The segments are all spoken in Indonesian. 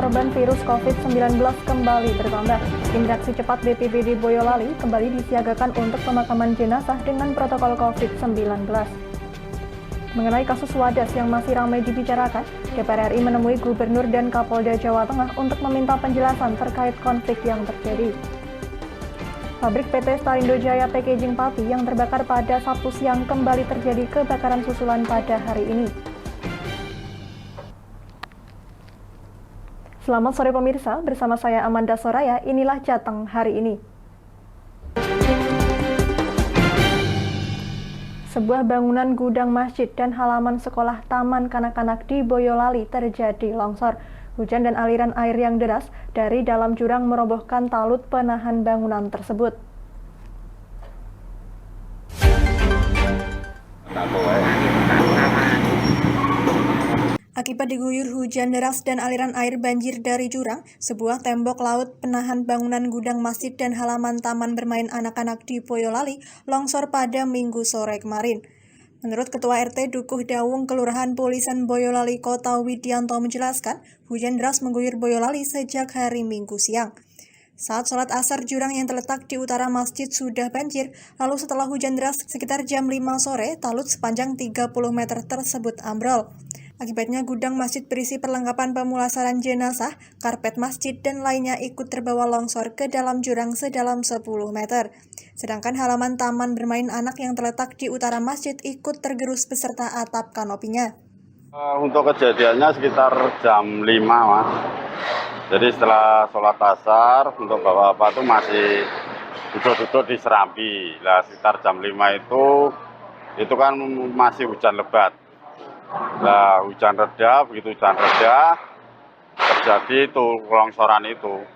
korban virus COVID-19 kembali bertambah. Tim reaksi cepat BPBD Boyolali kembali disiagakan untuk pemakaman jenazah dengan protokol COVID-19. Mengenai kasus Wadas yang masih ramai dibicarakan, DPR RI menemui Gubernur dan Kapolda Jawa Tengah untuk meminta penjelasan terkait konflik yang terjadi. Pabrik PT Starindo Jaya Packaging Pati yang terbakar pada Sabtu siang kembali terjadi kebakaran susulan pada hari ini. Selamat sore pemirsa, bersama saya Amanda Soraya, inilah Jateng hari ini. Sebuah bangunan gudang masjid dan halaman sekolah taman kanak-kanak di Boyolali terjadi longsor. Hujan dan aliran air yang deras dari dalam jurang merobohkan talut penahan bangunan tersebut. Akibat diguyur hujan deras dan aliran air banjir dari jurang, sebuah tembok laut penahan bangunan gudang masjid dan halaman taman bermain anak-anak di Boyolali longsor pada Minggu sore kemarin. Menurut Ketua RT Dukuh Dawung Kelurahan Pulisan Boyolali Kota Widianto menjelaskan, hujan deras mengguyur Boyolali sejak hari Minggu siang. Saat sholat asar, jurang yang terletak di utara masjid sudah banjir, lalu setelah hujan deras sekitar jam 5 sore, talut sepanjang 30 meter tersebut ambrol. Akibatnya gudang masjid berisi perlengkapan pemulasaran jenazah, karpet masjid, dan lainnya ikut terbawa longsor ke dalam jurang sedalam 10 meter. Sedangkan halaman taman bermain anak yang terletak di utara masjid ikut tergerus beserta atap kanopinya. Untuk kejadiannya sekitar jam 5, Mas. Jadi setelah sholat asar, untuk bapak-bapak itu masih duduk-duduk di Serambi. Nah, sekitar jam 5 itu kan masih hujan lebat. Nah, hujan reda, begitu hujan reda, terjadi itu longsoran itu.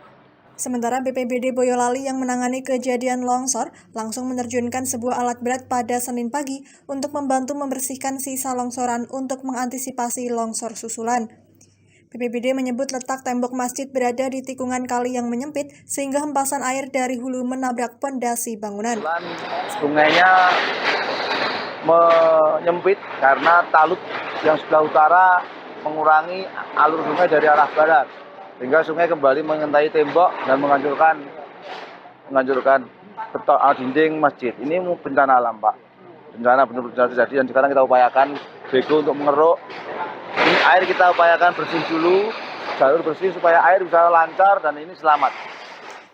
Sementara BPBD Boyolali yang menangani kejadian longsor langsung menerjunkan sebuah alat berat pada Senin pagi untuk membantu membersihkan sisa longsoran untuk mengantisipasi longsor susulan. BPBD menyebut letak tembok masjid berada di tikungan kali yang menyempit sehingga hempasan air dari hulu menabrak pondasi bangunan. Sungainya menyempit karena talut yang sebelah utara mengurangi alur sungai dari arah barat, sehingga sungai kembali mengentai tembok dan menghancurkan dinding masjid. Ini bencana alam, Pak. Bencana benar-benar terjadi dan sekarang kita upayakan bego untuk mengeruk. Ini air kita upayakan bersih dulu, jalur bersih supaya air bisa lancar dan ini selamat.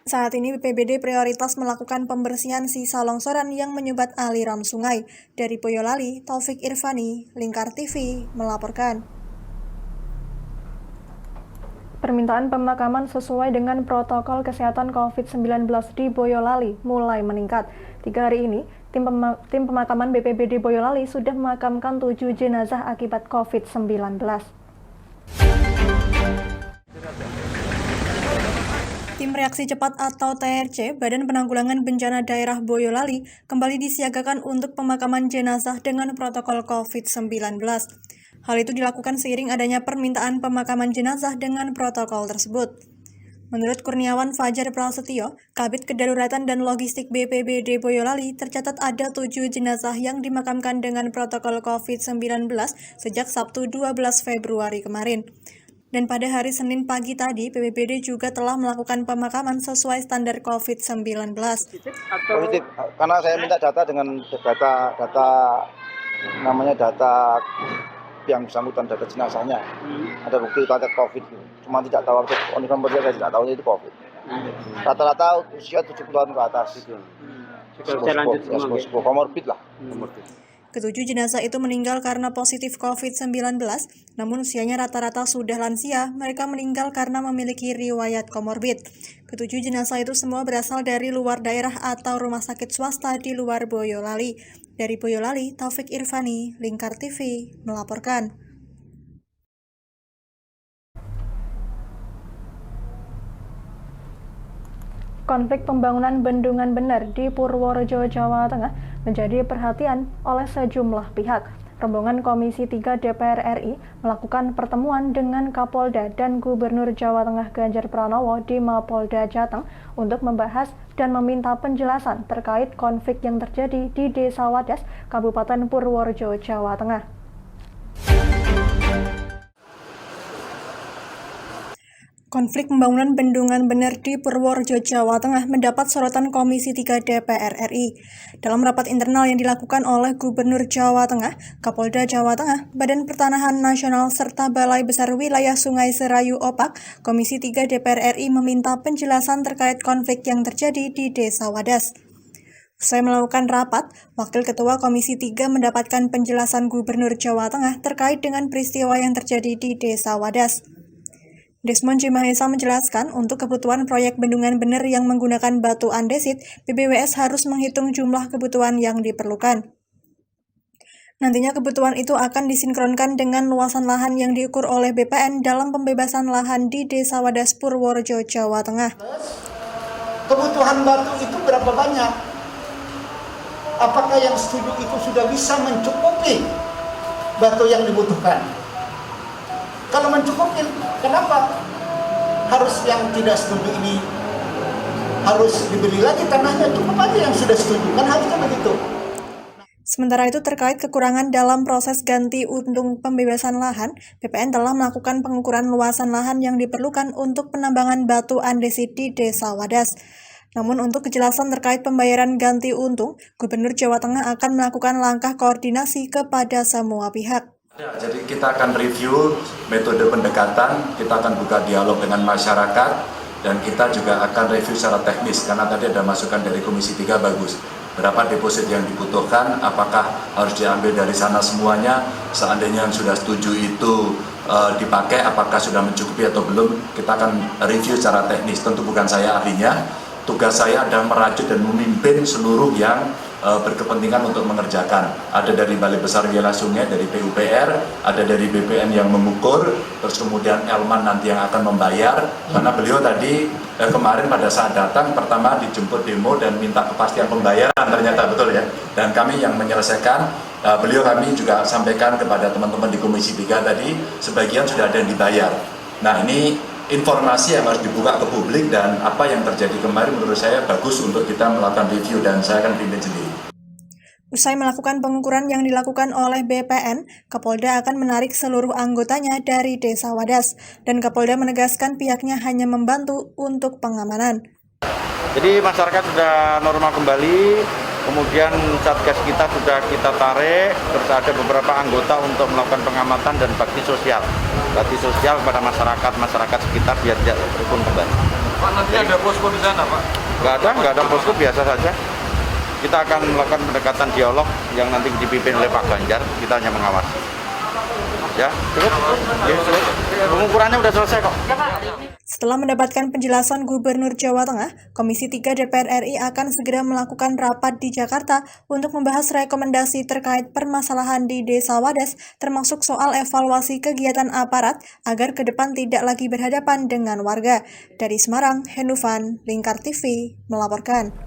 Saat ini BPBD prioritas melakukan pembersihan sisa longsoran yang menyumbat aliran sungai. Dari Boyolali, Taufik Irvani, Lingkar TV, melaporkan. Permintaan pemakaman sesuai dengan protokol kesehatan COVID-19 di Boyolali mulai meningkat. 3 hari ini, tim pemakaman BPBD Boyolali sudah memakamkan 7 jenazah akibat COVID-19. Tim Reaksi Cepat atau TRC, Badan Penanggulangan Bencana Daerah Boyolali, kembali disiagakan untuk pemakaman jenazah dengan protokol COVID-19. Hal itu dilakukan seiring adanya permintaan pemakaman jenazah dengan protokol tersebut. Menurut Kurniawan Fajar Prasetyo, Kabid Kedaruratan dan Logistik BPBD Boyolali, tercatat ada 7 jenazah yang dimakamkan dengan protokol COVID-19 sejak Sabtu 12 Februari kemarin. Dan pada hari Senin pagi tadi, BPBD juga telah melakukan pemakaman sesuai standar COVID-19. Positif, karena saya minta data dengan data yang bersangkutan, data jenazahnya. Ada bukti data COVID, cuma tidak tahu konfirmasi, saya tidak tahu itu COVID. Rata-rata usia 70 tahun ke atas. Sebuah komorbid lah. Ketujuh jenazah itu meninggal karena positif COVID-19, namun usianya rata-rata sudah lansia. Mereka meninggal karena memiliki riwayat komorbid. Ketujuh jenazah itu semua berasal dari luar daerah atau rumah sakit swasta di luar Boyolali. Dari Boyolali, Taufik Irvani, Lingkar TV, melaporkan. Konflik pembangunan bendungan bener di Purworejo, Jawa Tengah menjadi perhatian oleh sejumlah pihak. Rombongan Komisi 3 DPR RI melakukan pertemuan dengan Kapolda dan Gubernur Jawa Tengah Ganjar Pranowo di Mapolda Jateng untuk membahas dan meminta penjelasan terkait konflik yang terjadi di Desa Wadas, Kabupaten Purworejo, Jawa Tengah. Konflik pembangunan bendungan bener di Purworejo, Jawa Tengah mendapat sorotan Komisi 3 DPR RI. Dalam rapat internal yang dilakukan oleh Gubernur Jawa Tengah, Kapolda Jawa Tengah, Badan Pertanahan Nasional, serta Balai Besar Wilayah Sungai Serayu Opak, Komisi 3 DPR RI meminta penjelasan terkait konflik yang terjadi di Desa Wadas. Usai melakukan rapat, Wakil Ketua Komisi 3 mendapatkan penjelasan Gubernur Jawa Tengah terkait dengan peristiwa yang terjadi di Desa Wadas. Desmond J. Mahesa menjelaskan, untuk kebutuhan proyek bendungan bener yang menggunakan batu andesit, BBWS harus menghitung jumlah kebutuhan yang diperlukan. Nantinya kebutuhan itu akan disinkronkan dengan luasan lahan yang diukur oleh BPN dalam pembebasan lahan di Desa Wadas, Purworejo, Jawa Tengah. Kebutuhan batu itu berapa banyak? Apakah yang setuju itu sudah bisa mencukupi batu yang dibutuhkan? Kalau mencukupi, kenapa harus yang tidak setuju ini harus dibeli lagi tanahnya? Cukup aja yang sudah setuju, kan harusnya begitu. Sementara itu, terkait kekurangan dalam proses ganti untung pembebasan lahan, BPN telah melakukan pengukuran luasan lahan yang diperlukan untuk penambangan batu andesit di Desa Wadas. Namun untuk kejelasan terkait pembayaran ganti untung, Gubernur Jawa Tengah akan melakukan langkah koordinasi kepada semua pihak. Jadi kita akan review metode pendekatan, kita akan buka dialog dengan masyarakat, dan kita juga akan review secara teknis, karena tadi ada masukan dari Komisi 3 bagus. Berapa deposit yang dibutuhkan, apakah harus diambil dari sana semuanya, seandainya yang sudah setuju itu dipakai, apakah sudah mencukupi atau belum, kita akan review secara teknis. Tentu bukan saya ahlinya, tugas saya adalah merajut dan memimpin seluruh yang berkepentingan untuk mengerjakan. Ada dari Balai Besar Wilayah Sungai, dari PUPR, ada dari BPN yang mengukur, terus kemudian Elman nanti yang akan membayar, karena beliau tadi kemarin pada saat datang, pertama dijemput demo dan minta kepastian pembayaran, ternyata betul ya, dan kami yang menyelesaikan, kami juga sampaikan kepada teman-teman di Komisi 3 tadi, sebagian sudah ada yang dibayar. Nah, ini informasi yang harus dibuka ke publik, dan apa yang terjadi kemarin menurut saya bagus untuk kita melakukan review, dan saya akan pimpin sendiri. Usai melakukan pengukuran yang dilakukan oleh BPN, Kapolda akan menarik seluruh anggotanya dari Desa Wadas, dan Kapolda menegaskan pihaknya hanya membantu untuk pengamanan. Jadi masyarakat sudah normal kembali, kemudian Satgas kita sudah kita tarik, terus ada beberapa anggota untuk melakukan pengamatan dan bakti sosial kepada masyarakat sekitar biar tidak rukun kembali. Pak, nanti ada posko di sana, Pak? Nggak ada posko, biasa saja. Kita akan melakukan pendekatan dialog yang nanti dipimpin oleh Pak Ganjar, kita hanya mengawasi. Ya, cukup? Ya, cukup. Pengukurannya sudah selesai kok. Setelah mendapatkan penjelasan Gubernur Jawa Tengah, Komisi 3 DPR RI akan segera melakukan rapat di Jakarta untuk membahas rekomendasi terkait permasalahan di Desa Wadas, termasuk soal evaluasi kegiatan aparat agar ke depan tidak lagi berhadapan dengan warga. Dari Semarang, Henufan, Lingkar TV, melaporkan.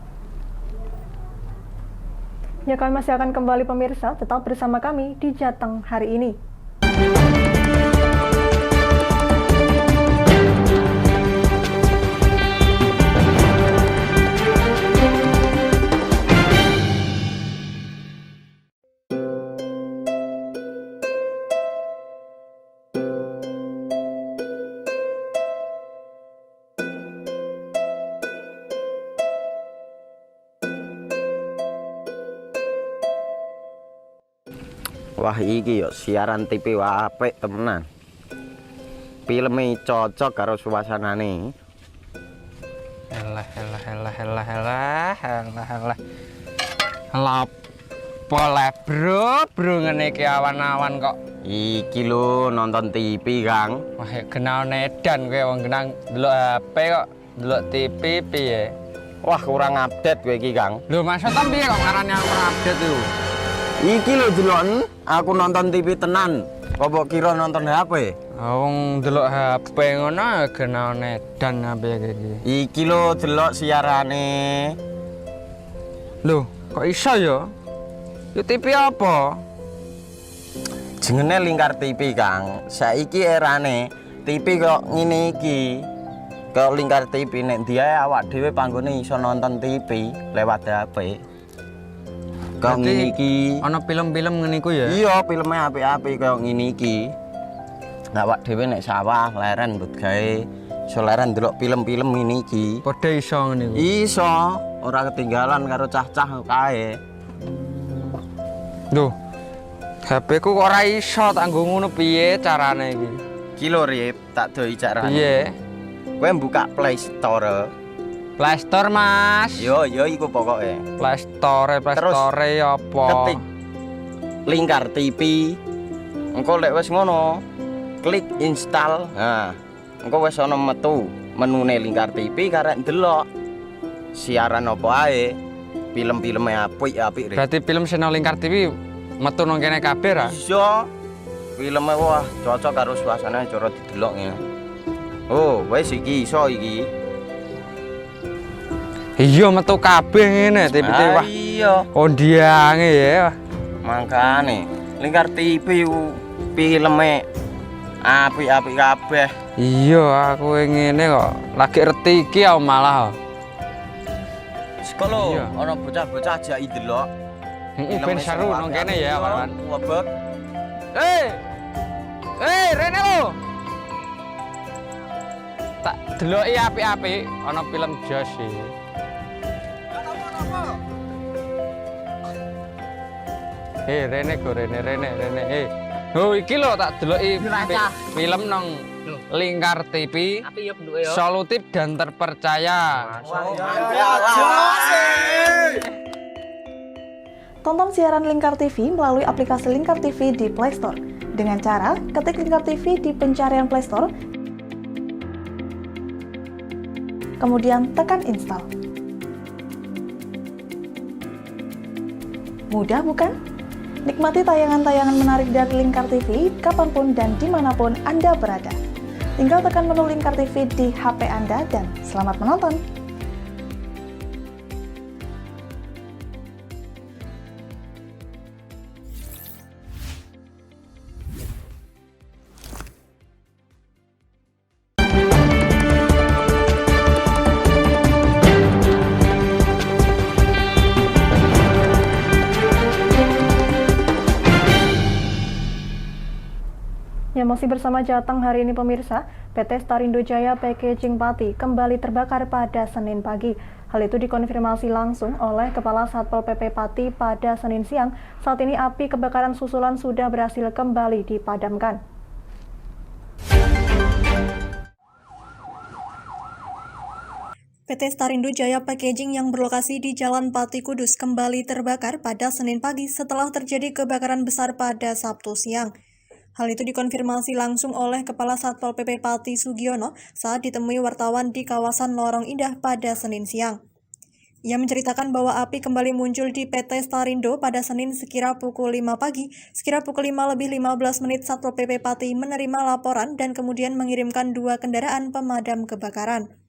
Ya, kami masih akan kembali pemirsa, tetap bersama kami di Jateng hari ini. Wah, iki yo siaran TV apik temenan. Filme cocok karo suasanane. Elah. Boleh bro ngene iki awan-awan kok. Iki lho nonton TV, Kang. Wah, kenal nedan kowe wong genang delok HP kok delok TV piye? Wah, kurang update kowe iki, Kang. Lho, maksudnya piye kok ngarane aku update itu? Iki lho delok aku nonton TV tenan. Apa kira nonton HP? Wong delok HP ngono kenal nedan apa iki. Iki lho delok siarane. Lho, kok iso ya? Yo TV apa? Jenenge Lingkar TV, Kang. Saiki erane TV kok ngene iki. Kok Lingkar TV nek diae awak dhewe panggone iso nonton TV lewat HP. Kok ngene iki. Ana film-film ngene iku ya? Iya, filme apik-apik kaya ngene iki. Awak dhewe nek sawah leren mbut gawe Soleran ndelok film-film ini iki. Padha iso ngene iku. Iso, ora ketinggalan karo cah-cah kae. Duh. HP ku kok ora iso tak nggo ngono piye carane iki? Iki lho Rip, tak doi carane. Piye? Kowe buka Play Store. Play Store, Mas. Yo iku pokoke. Play Store apa? Ketik Lingkar TV. Engko lek wis ngono, klik install. Nah, engko wis ana metu menune Lingkar TV karek ndelok siaran apa ae. Film-filme apik-apik Rip. Berarti film channel Lingkar TV metu nang kene kabeh ra? Iso. Filme wah cocok karo suasana cara didelok ya. Oh, wis iki iso iki. Iya metu kabeh ngene TV-TV wah. Iya. Kondiange ya. Makane Lingkar TV ku filme apik-apik kabeh. Iya, aku ngene kok. Lagi reti iki aku malah. Sekolo Iya. ana bocah-bocah ajak ndelok. Heeh, ben seru nang kene ya, kawan. Wabek. Rene lo. Tak deloki apik-apik ana film Jos iki. Rene go Rene. Oh iki lho tak deloki film nang Lingkar TV. Solutif dan terpercaya. Tonton siaran Lingkar TV melalui aplikasi Lingkar TV di Play Store. Dengan cara ketik Lingkar TV di pencarian Play Store, kemudian tekan install. Mudah bukan? Nikmati tayangan-tayangan menarik dari Lingkar TV kapanpun dan dimanapun Anda berada. Tinggal tekan menu Lingkar TV di HP Anda dan selamat menonton! Ya, masih bersama Jateng hari ini pemirsa, PT Starindo Jaya Packaging Pati kembali terbakar pada Senin pagi. Hal itu dikonfirmasi langsung oleh Kepala Satpol PP Pati pada Senin siang. Saat ini api kebakaran susulan sudah berhasil kembali dipadamkan. PT Starindo Jaya Packaging yang berlokasi di Jalan Pati Kudus kembali terbakar pada Senin pagi setelah terjadi kebakaran besar pada Sabtu siang. Hal itu dikonfirmasi langsung oleh Kepala Satpol PP Pati Sugiono saat ditemui wartawan di kawasan Lorong Indah pada Senin siang. Ia menceritakan bahwa api kembali muncul di PT Starindo pada Senin sekira pukul 5 pagi. Sekira pukul 5:15 Satpol PP Pati menerima laporan dan kemudian mengirimkan 2 kendaraan pemadam kebakaran.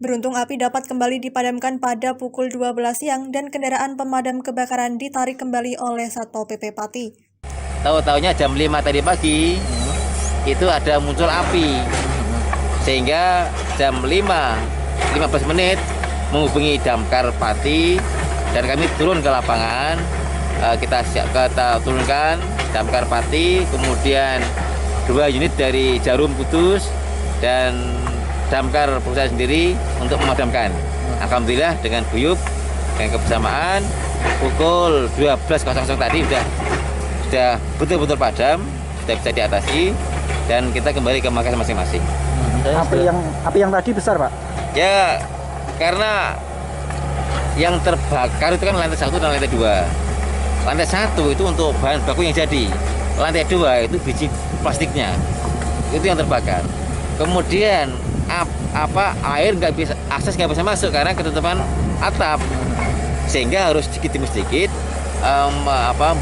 Beruntung api dapat kembali dipadamkan pada pukul 12 siang dan kendaraan pemadam kebakaran ditarik kembali oleh Satpol PP Pati. Tahu-taunya jam 5 tadi pagi itu ada muncul api, sehingga jam 5:15 menghubungi Damkar Pati dan kami turun ke lapangan. Kita turunkan Damkar Pati, kemudian 2 unit dari Jarum Kudus dan Damkar Pusat sendiri untuk memadamkan. Alhamdulillah dengan guyup dan kebersamaan pukul 12.00 tadi sudah betul-betul padam, sudah bisa diatasi dan kita kembali ke markas masing-masing. Api yang tadi besar, Pak? Ya, karena yang terbakar itu kan lantai 1 dan lantai 2. Lantai 1 itu untuk bahan baku yang jadi. Lantai 2 itu biji plastiknya. Itu yang terbakar. Kemudian air akses nggak bisa masuk karena ketutupan atap. Sehingga harus sedikit demi sedikit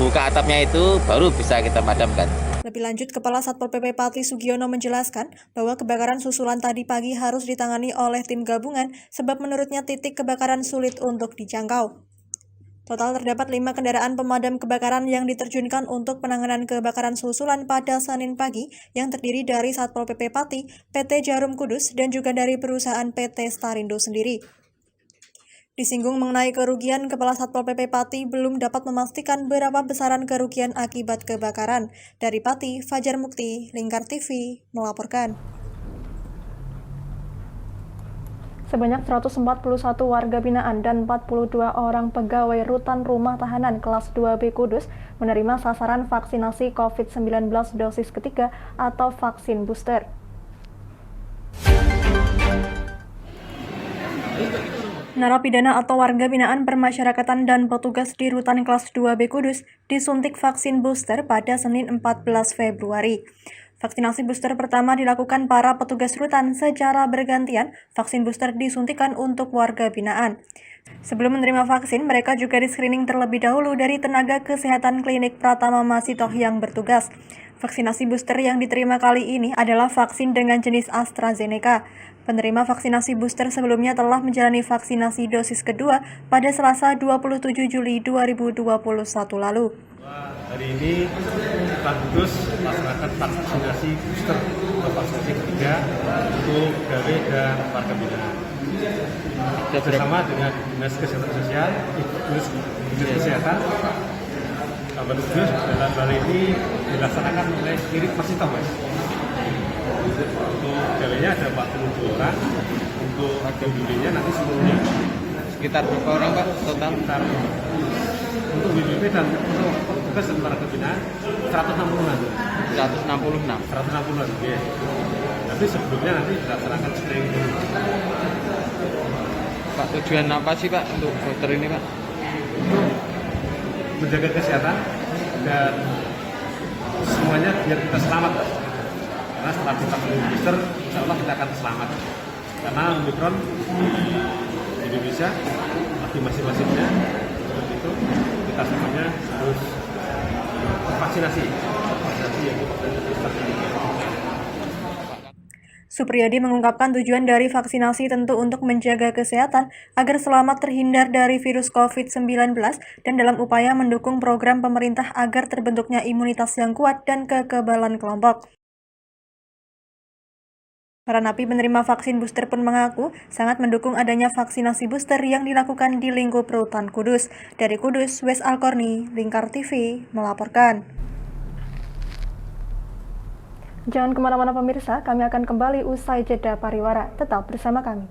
buka atapnya itu baru bisa kita padamkan. Lebih lanjut, Kepala Satpol PP Pati Sugiono menjelaskan bahwa kebakaran susulan tadi pagi harus ditangani oleh tim gabungan sebab menurutnya titik kebakaran sulit untuk dijangkau. Total terdapat 5 kendaraan pemadam kebakaran yang diterjunkan untuk penanganan kebakaran susulan pada Senin pagi yang terdiri dari Satpol PP Pati, PT Jarum Kudus, dan juga dari perusahaan PT Starindo sendiri. Disinggung mengenai kerugian, Kepala Satpol PP Pati belum dapat memastikan berapa besaran kerugian akibat kebakaran. Dari Pati, Fajar Mukti, Lingkar TV, melaporkan. Sebanyak 141 warga binaan dan 42 orang pegawai rutan rumah tahanan kelas 2B Kudus menerima sasaran vaksinasi COVID-19 dosis ketiga atau vaksin booster. Narapidana atau warga binaan permasyarakatan dan petugas di rutan kelas 2B Kudus disuntik vaksin booster pada Senin 14 Februari. Vaksinasi booster pertama dilakukan para petugas rutan secara bergantian. Vaksin booster disuntikan untuk warga binaan. Sebelum menerima vaksin, mereka juga di-screening terlebih dahulu dari tenaga kesehatan klinik Pratama Masitoh yang bertugas. Vaksinasi booster yang diterima kali ini adalah vaksin dengan jenis AstraZeneca. Penerima vaksinasi booster sebelumnya telah menjalani vaksinasi dosis kedua pada Selasa 27 Juli 2021 lalu. Hari ini kita Kudus melaksanakan vaksinasi booster atau vaksinasi ketiga untuk pegawai dan warga binaan. Bersama dengan Dinas Kesehatan Sosial, Dinas Kesehatan Kabupaten Kudus dalam hal ini dilaksanakan oleh Irit Masitoh, Mas. Untuk pegawainya ada 42 orang, untuk warga binaan nanti seluruhnya Sekitar berapa orang Pak total? Untuk WBB dan untuk petugas dan warga binaan 160-an. 160-an, ya. Tapi sebelumnya nanti dilaksanakan screening dulu. Pak, tujuan apa sih Pak untuk booster ini Pak? Untuk menjaga kesehatan dan semuanya biar kita selamat, Pak. Karena setelah kita booster, insya Allah kita akan selamat. Karena Omicron di Indonesia masing-masingnya seperti itu, kita semuanya harus vaksinasi yang booster. Supriyadi mengungkapkan tujuan dari vaksinasi tentu untuk menjaga kesehatan agar selamat terhindar dari virus COVID-19 dan dalam upaya mendukung program pemerintah agar terbentuknya imunitas yang kuat dan kekebalan kelompok. Para napi penerima vaksin booster pun mengaku sangat mendukung adanya vaksinasi booster yang dilakukan di lingkup Rutan Kudus. Dari Kudus, Wes Alkorni, Lingkar TV, melaporkan. Jangan kemana-mana pemirsa, kami akan kembali usai jeda pariwara. Tetap bersama kami.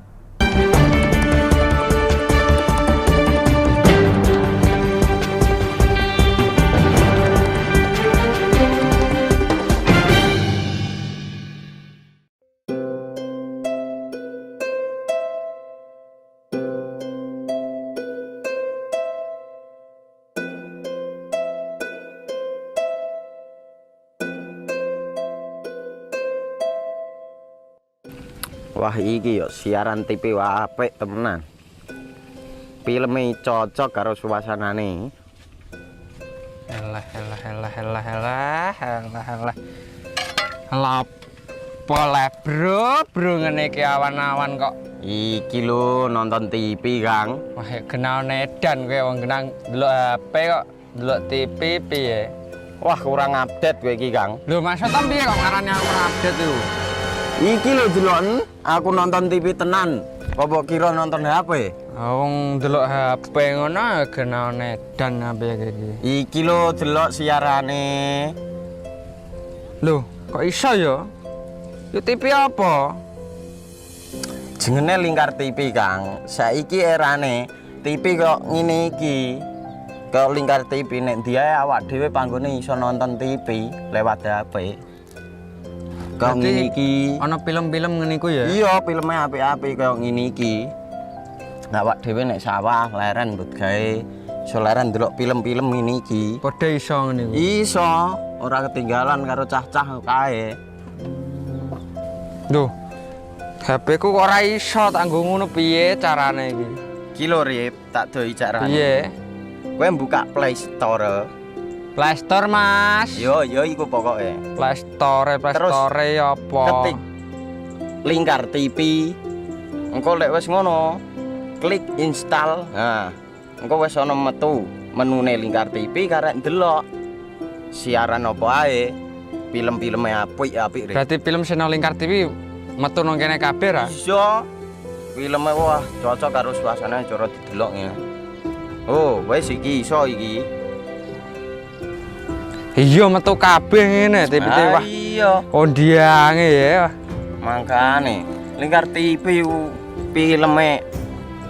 Wah iki yo siaran TV wah apik temenan. Filme cocok karo suasanane. Elah. Apa bro ngene iki awan-awan kok. Iki lho nonton TV, Kang. Wah, kenal nedan kowe wong genang delok HP kok delok TV piye? Wah kurang update kowe iki, Kang. Lho maksudnya piye kok ngarane aku update itu? Iki lho delok aku nonton TV tenan. Apa kira nonton HP? Wong delok HP ngono kenal nedan apa iki. Iki lho delok siarane. Lho, kok iso ya? Yo TV apa? Jenenge Lingkar TV, Kang. Saiki erane TV kok ngene iki. Kok Lingkar TV nek dia awak dhewe panggone iso nonton TV lewat HP. Kok ngene iki. Ana film-film ngene iku ya? Iya, filme apik-apik kaya ngene iki. Awak dhewe nek sawah leren mbut gawe iso leren ndelok film-film ngene iki. Padha iso ngene iku. Iso, ora ketinggalan karo cah-cah kae. Duh. HP ku kok ora iso tak nggo ngono piye carane iki? Iki lho Rip, tak doi carane. Piye? Kowe buka Play Store. Play Store, Mas. Yo iku pokoke. Play Store apa? Ketik Lingkar TV. Engko lek wis ngono, klik install. Nah, engko wis ana metu menune Lingkar TV karek ndelok siaran apa ae. Film-filme apik-apik. Berarti film channel Lingkar TV metu nang kene kabeh ra? Iso. Filme wah cocok karo suasana cara didelok ngene. Oh, wis iki iso iki. Iya metu kabeh ngene TV wah. Iya. Kondiange ya. Mangkane Lingkar TV filme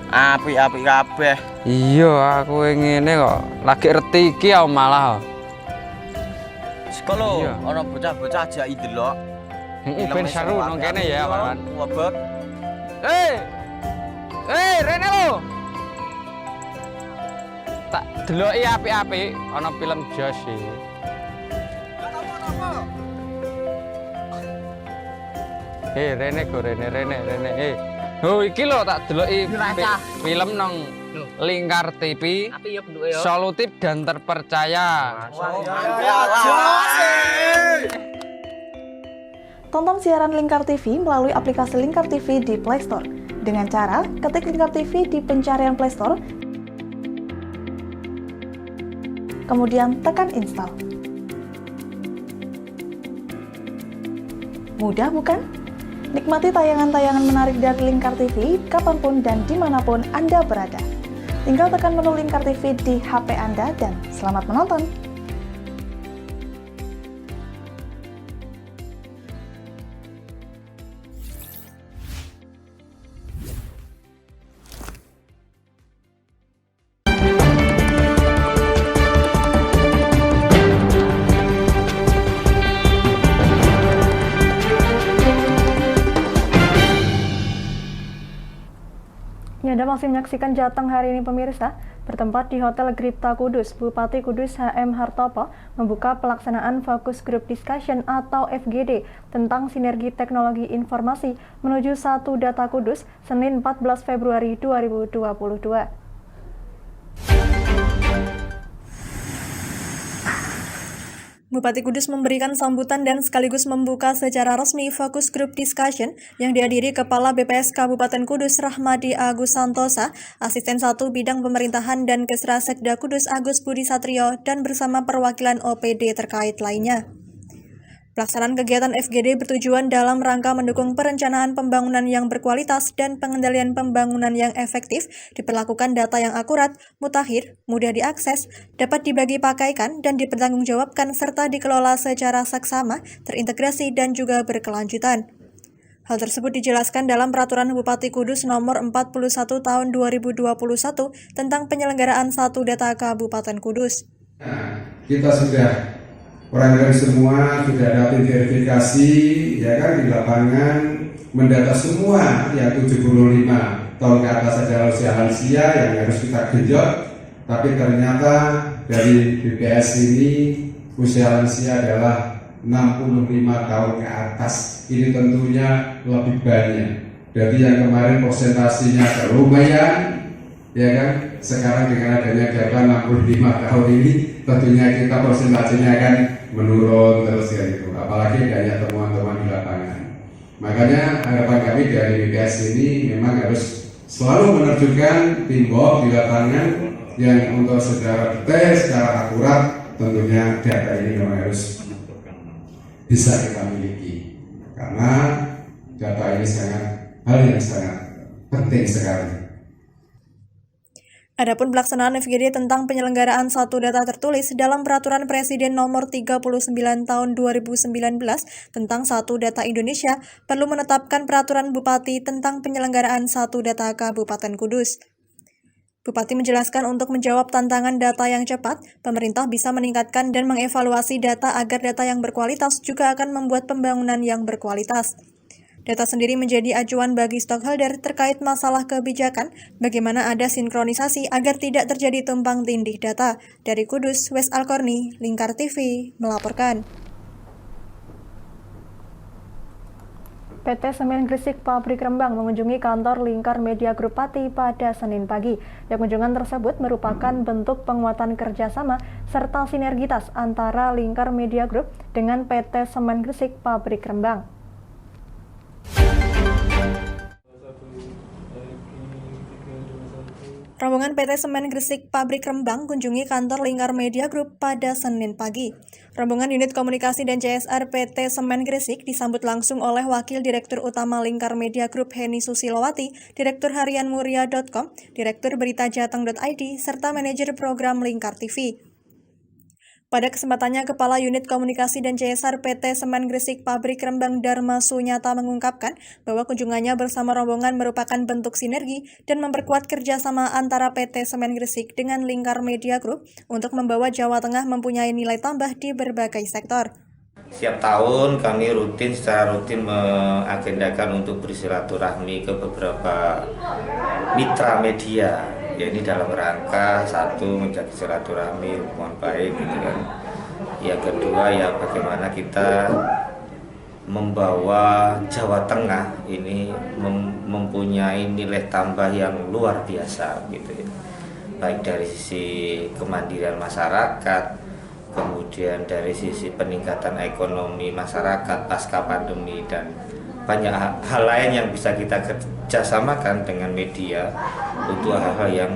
apik-apik kabeh. Iya, aku ngene kok. Lagi reti iki aku malah. Sekolah Iya. ana bocah-bocah ajak ndelok. Heeh, ben seru nang kene ya, kawan. Wabek. Rene lo. Tak deloki apik-apik ana film Josh iki. Rene go Rene. Oh iki lho tak deloki film nang Lingkar TV. Api ya bentuke ya. Solutif dan terpercaya. Tonton siaran Lingkar TV melalui aplikasi Lingkar TV di Play Store. Dengan cara ketik Lingkar TV di pencarian Play Store, kemudian tekan install. Mudah bukan? Nikmati tayangan-tayangan menarik dari Lingkar TV kapanpun dan dimanapun Anda berada. Tinggal tekan menu Lingkar TV di HP Anda dan selamat menonton! Anda masih menyaksikan Jateng hari ini pemirsa. Bertempat di Hotel Gripta Kudus, Bupati Kudus HM Hartopo membuka pelaksanaan Focus Group Discussion atau FGD tentang sinergi teknologi informasi menuju Satu Data Kudus, Senin 14 Februari 2022. Bupati Kudus memberikan sambutan dan sekaligus membuka secara resmi Focus Group Discussion yang dihadiri Kepala BPS Kabupaten Kudus Rahmadi Agus Santosa, Asisten 1 Bidang Pemerintahan dan Kesrasekda Kudus Agus Budi Satrio, dan bersama perwakilan OPD terkait lainnya. Pelaksanaan kegiatan FGD bertujuan dalam rangka mendukung perencanaan pembangunan yang berkualitas dan pengendalian pembangunan yang efektif, diperlakukan data yang akurat, mutakhir, mudah diakses, dapat dibagi pakaikan dan dipertanggungjawabkan serta dikelola secara seksama, terintegrasi dan juga berkelanjutan. Hal tersebut dijelaskan dalam Peraturan Bupati Kudus Nomor 41 Tahun 2021 tentang penyelenggaraan Satu Data Kabupaten Kudus. Kita sudah orang semua sudah dapat verifikasi ya kan di lapangan, mendata semua yang 75 tahun ke atas adalah usia lansia yang harus kita genjot, tapi ternyata dari BPS ini usia lansia adalah 65 tahun ke atas. Ini tentunya lebih banyak. Jadi yang kemarin persentasinya lumayan ya kan, sekarang dengan adanya data 65 tahun ini tentunya kita persentasenya akan menurun terus ya itu, apalagi banyak temuan-temuan di lapangan. Makanya harapan kami dari BPS ini memang harus selalu menerjunkan timbok di lapangan yang untuk secara detail, secara akurat, tentunya data ini memang harus bisa kita miliki, karena data ini hal yang sangat penting sekali. Adapun pelaksanaan FGD tentang penyelenggaraan Satu Data tertulis dalam Peraturan Presiden Nomor 39 Tahun 2019 tentang Satu Data Indonesia perlu menetapkan Peraturan Bupati tentang penyelenggaraan Satu Data Kabupaten Kudus. Bupati menjelaskan untuk menjawab tantangan data yang cepat, pemerintah bisa meningkatkan dan mengevaluasi data agar data yang berkualitas juga akan membuat pembangunan yang berkualitas. Data sendiri menjadi acuan bagi stakeholder terkait masalah kebijakan, bagaimana ada sinkronisasi agar tidak terjadi tumpang tindih data. Dari Kudus, Wes Alkorni, Lingkar TV, melaporkan. PT Semen Gresik Pabrik Rembang mengunjungi kantor Lingkar Media Group Pati pada Senin pagi. Dan kunjungan tersebut merupakan bentuk penguatan kerjasama serta sinergitas antara Lingkar Media Group dengan PT Semen Gresik Pabrik Rembang. Rombongan PT Semen Gresik Pabrik Rembang kunjungi kantor Lingkar Media Group pada Senin pagi. Rombongan Unit Komunikasi dan CSR PT Semen Gresik disambut langsung oleh Wakil Direktur Utama Lingkar Media Group Heni Susilowati, Direktur Harian Muria.com, Direktur Berita Jateng.id, serta Manajer Program Lingkar TV. Pada kesempatannya, Kepala Unit Komunikasi dan CSR PT Semen Gresik Pabrik Rembang Dharma Sunyata mengungkapkan bahwa kunjungannya bersama rombongan merupakan bentuk sinergi dan memperkuat kerjasama antara PT Semen Gresik dengan Lingkar Media Group untuk membawa Jawa Tengah mempunyai nilai tambah di berbagai sektor. Setiap tahun kami secara rutin mengagendakan untuk bersilaturahmi ke beberapa mitra media. Ya, ini dalam rangka satu menjaga silaturahmi hubungan baik gitu kan. Yang kedua ya bagaimana kita membawa Jawa Tengah ini mempunyai nilai tambah yang luar biasa gitu ya. Baik dari sisi kemandirian masyarakat, kemudian dari sisi peningkatan ekonomi masyarakat pasca pandemi, dan banyak hal lain yang bisa kita kerjasamakan dengan media untuk hal-hal yang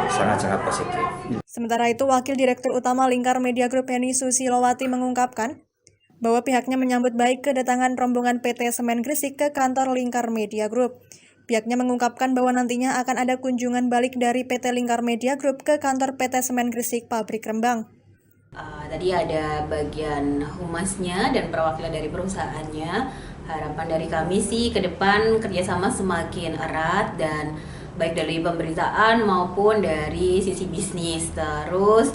sangat-sangat positif. Sementara itu, Wakil Direktur Utama Lingkar Media Group Heni Susilowati mengungkapkan bahwa pihaknya menyambut baik kedatangan rombongan PT Semen Gresik ke kantor Lingkar Media Group. Pihaknya mengungkapkan bahwa nantinya akan ada kunjungan balik dari PT Lingkar Media Group ke kantor PT Semen Gresik Pabrik Rembang. Tadi ada bagian humasnya dan perwakilan dari perusahaannya. Harapan dari kami sih ke depan kerjasama semakin erat dan baik dari pemberitaan maupun dari sisi bisnis. Terus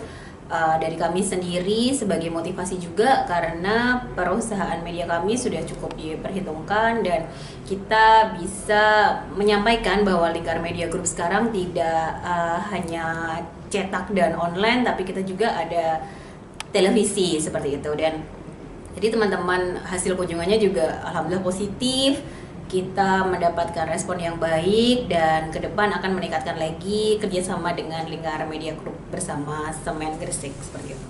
dari kami sendiri sebagai motivasi juga karena perusahaan media kami sudah cukup diperhitungkan dan kita bisa menyampaikan bahwa Lingkar Media Group sekarang tidak hanya cetak dan online, tapi kita juga ada televisi seperti itu. Dan jadi teman-teman hasil kunjungannya juga alhamdulillah positif. Kita mendapatkan respon yang baik dan ke depan akan meningkatkan lagi kerjasama dengan Lingkar Media Group bersama Semen Gresik seperti itu.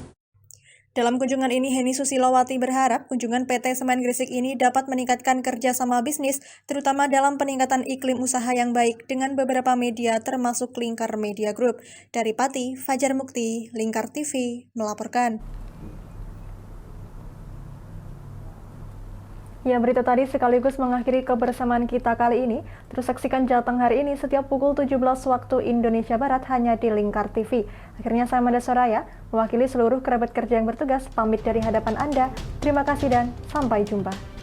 Dalam kunjungan ini, Heni Susilowati berharap kunjungan PT Semen Gresik ini dapat meningkatkan kerjasama bisnis, terutama dalam peningkatan iklim usaha yang baik dengan beberapa media termasuk Lingkar Media Group. Dari Pati, Fajar Mukti, Lingkar TV, melaporkan. Ya, berita tadi sekaligus mengakhiri kebersamaan kita kali ini. Terus saksikan Jateng hari ini setiap pukul 17 waktu Indonesia Barat hanya di Lingkar TV. Akhirnya saya Manda Soraya, mewakili seluruh kerabat kerja yang bertugas, pamit dari hadapan Anda. Terima kasih dan sampai jumpa.